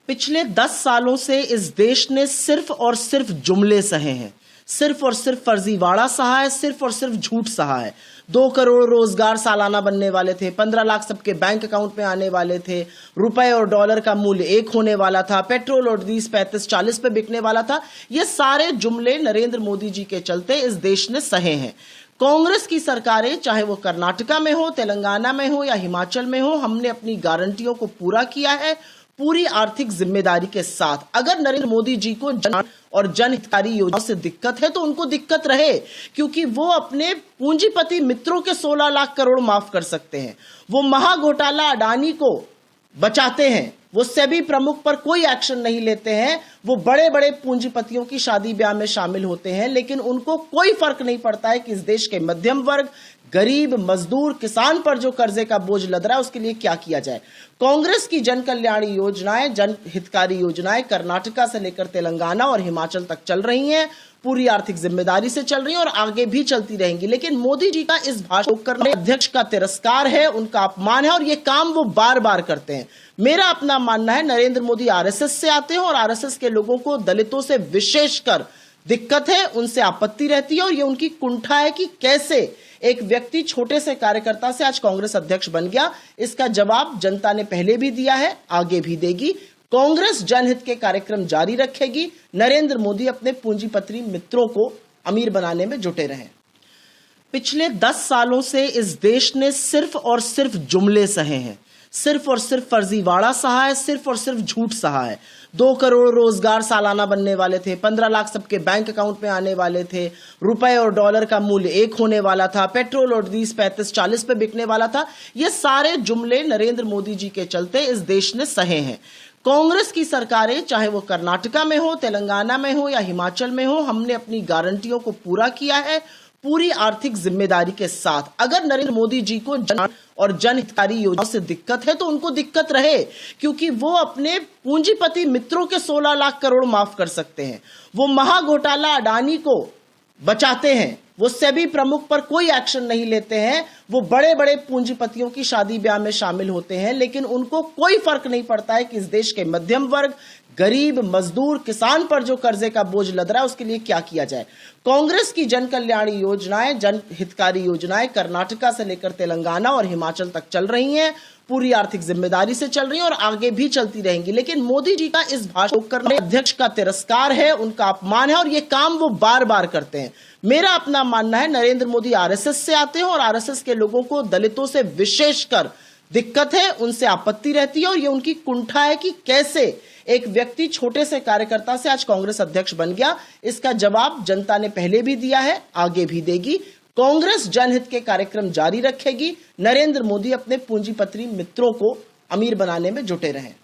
पिछले 10 सालों से इस देश ने सिर्फ और सिर्फ जुमले सहे हैं, सिर्फ और सिर्फ फर्जीवाड़ा सहा है, सिर्फ और सिर्फ झूठ सहा है। 2 करोड़ रोजगार सालाना बनने वाले थे, 15 लाख सबके बैंक अकाउंट में आने वाले थे, रुपए और डॉलर का मूल्य 1 होने वाला था, पेट्रोल और डीजल 35-40 पे बिकने वाला था। ये सारे जुमले नरेंद्र मोदी जी के चलते इस देश ने सहे हैं। कांग्रेस की सरकारें, चाहे वो कर्नाटका में हो, तेलंगाना में हो या हिमाचल में हो, हमने अपनी गारंटियों को पूरा किया है पूरी आर्थिक जिम्मेदारी के साथ। अगर नरेंद्र मोदी जी को जन और जनहितकारी योजनाओं से दिक्कत है तो उनको दिक्कत रहे, क्योंकि वो अपने पूंजीपति मित्रों के 16 लाख करोड़ माफ कर सकते हैं। वो महाघोटाला अडानी को बचाते हैं, वो सेबी प्रमुख पर कोई एक्शन नहीं लेते हैं, वो बड़े बड़े पूंजीपतियों की शादी ब्याह में शामिल होते हैं, लेकिन उनको कोई फर्क नहीं पड़ता है कि इस देश के मध्यम वर्ग, गरीब, मजदूर, किसान पर जो कर्जे का बोझ लद रहा है उसके लिए क्या किया जाए। कांग्रेस की जन कल्याणी योजनाएं, जन हितकारी योजनाएं कर्नाटका से लेकर तेलंगाना और हिमाचल तक चल रही हैं, पूरी आर्थिक जिम्मेदारी से चल रही हैं और आगे भी चलती रहेंगी। लेकिन मोदी जी का इस भाषण करने अध्यक्ष का तिरस्कार है, उनका अपमान है और ये काम वो बार बार करते हैं। मेरा अपना मानना है, नरेंद्र मोदी आरएसएस से आते हैं और आरएसएस के लोगों को दलितों से विशेषकर दिक्कत है, उनसे आपत्ति रहती है और ये उनकी कुंठा है कि कैसे एक व्यक्ति छोटे से कार्यकर्ता से आज कांग्रेस अध्यक्ष बन गया। इसका जवाब जनता ने पहले भी दिया है, आगे भी देगी। कांग्रेस जनहित के कार्यक्रम जारी रखेगी। नरेंद्र मोदी अपने पूंजीपति मित्रों को अमीर बनाने में जुटे रहे। पिछले 10 सालों से इस देश ने सिर्फ और सिर्फ जुमले सहे हैं, सिर्फ और सिर्फ फर्जीवाड़ा सहा है, सिर्फ और सिर्फ झूठ सहा है। 2 करोड़ रोजगार सालाना बनने वाले थे, 15 लाख सबके बैंक अकाउंट में आने वाले थे, रुपए और डॉलर का मूल्य 1 होने वाला था, पेट्रोल और डीजल 35-40 पे बिकने वाला था। ये सारे जुमले नरेंद्र मोदी जी के चलते इस देश ने सहे हैं। कांग्रेस की सरकारें, चाहे वो कर्नाटका में हो, तेलंगाना में हो या हिमाचल में हो, हमने अपनी गारंटियों को पूरा किया है पूरी आर्थिक जिम्मेदारी के साथ। अगर नरेंद्र मोदी जी को जन और जनहितकारी योजनाओं से दिक्कत है तो उनको दिक्कत रहे, क्योंकि वो अपने पूंजीपति मित्रों के 16 लाख करोड़ माफ कर सकते हैं। वो महाघोटाला अडानी को बचाते हैं, वो सेबी प्रमुख पर कोई एक्शन नहीं लेते हैं, वो बड़े बड़े पूंजीपतियों की शादी ब्याह में शामिल होते हैं, लेकिन उनको कोई फर्क नहीं पड़ता है कि इस देश के मध्यम वर्ग, गरीब, मजदूर, किसान पर जो कर्जे का बोझ लद रहा है उसके लिए क्या किया जाए। कांग्रेस की जन कल्याणी योजनाएं, जन हितकारी योजनाएं कर्नाटका से लेकर तेलंगाना और हिमाचल तक चल रही हैं, पूरी आर्थिक जिम्मेदारी से चल रही हैं और आगे भी चलती रहेंगी। लेकिन मोदी जी का इस भाषण करने अध्यक्ष का तिरस्कार है, उनका अपमान है और ये काम वो बार बार करते हैं। मेरा अपना मानना है, नरेंद्र मोदी आरएसएस से आते हैं और आरएसएस के लोगों को दलितों से विशेषकर दिक्कत है, उनसे आपत्ति रहती है और ये उनकी कुंठा है कि कैसे एक व्यक्ति छोटे से कार्यकर्ता से आज कांग्रेस अध्यक्ष बन गया। इसका जवाब जनता ने पहले भी दिया है, आगे भी देगी। कांग्रेस जनहित के कार्यक्रम जारी रखेगी। नरेंद्र मोदी अपने पूंजीपति मित्रों को अमीर बनाने में जुटे रहे।